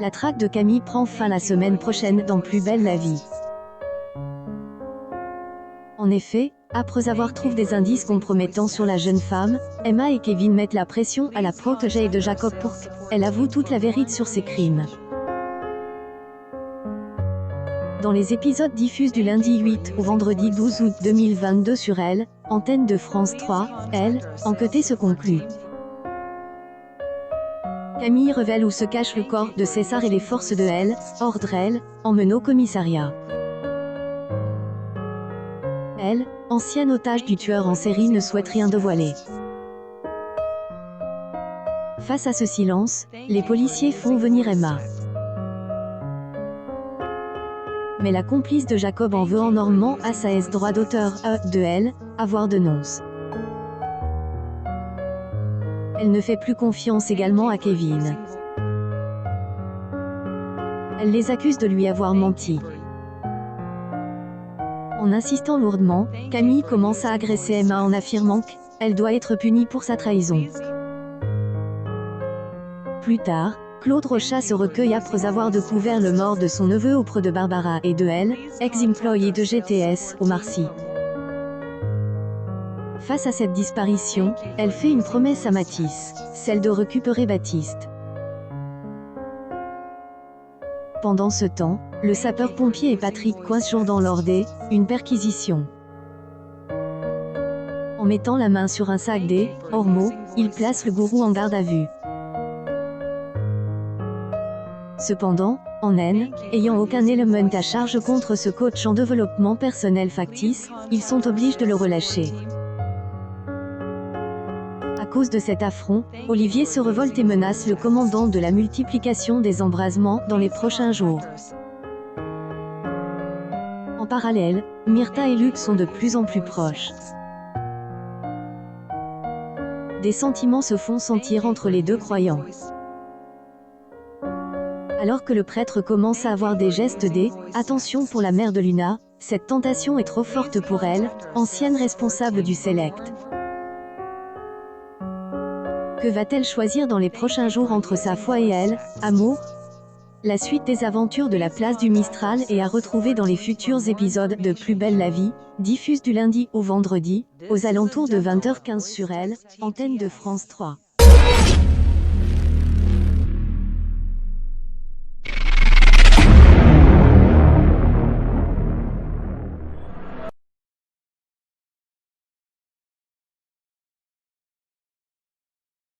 La traque de Camille prend fin la semaine prochaine dans Plus belle la vie. En effet, après avoir trouvé des indices compromettants sur la jeune femme, Emma et Kevin mettent la pression à la protégée de Jacob pour qu'elle avoue toute la vérité sur ses crimes. Dans les épisodes diffusés du lundi 8 au vendredi 12 août 2022 sur Elle, antenne de France 3, Elle, enquêtée se conclut. Camille révèle où se cache le corps de César et les forces de Elle, ordre Elle, emmènent au commissariat. Elle, ancienne otage du tueur en série, ne souhaite rien dévoiler. Face à ce silence, les policiers font venir Emma. Mais la complice de Jacob en veut enormément à sa droit d'auteur de Elle, avoir de nonce. Elle ne fait plus confiance également à Kevin. Elle les accuse de lui avoir menti. En insistant lourdement, Camille commence à agresser Emma en affirmant qu'elle doit être punie pour sa trahison. Plus tard, Claude Rochat se recueille après avoir découvert le mort de son neveu auprès de Barbara et de Elle, ex-employée de GTS, au Marcy. Face à cette disparition, elle fait une promesse à Mathis, celle de récupérer Baptiste. Pendant ce temps, le sapeur-pompier et Patrick coincent Jean dans l'ordée, une perquisition. En mettant la main sur un sac d'ormeaux, il place le gourou en garde à vue. Cependant, en haine, ayant aucun élément à charge contre ce coach en développement personnel factice, ils sont obligés de le relâcher. À cause de cet affront, Olivier se révolte et menace le commandant de la multiplication des embrasements dans les prochains jours. En parallèle, Myrtha et Luc sont de plus en plus proches. Des sentiments se font sentir entre les deux croyants. Alors que le prêtre commence à avoir des gestes attention pour la mère de Luna, cette tentation est trop forte pour elle, ancienne responsable du Select. Que va-t-elle choisir dans les prochains jours entre sa foi et Elle, amour? La suite des aventures de la place du Mistral est à retrouver dans les futurs épisodes de Plus belle la vie, diffusés du lundi au vendredi, aux alentours de 20h15 sur Elle, antenne de France 3.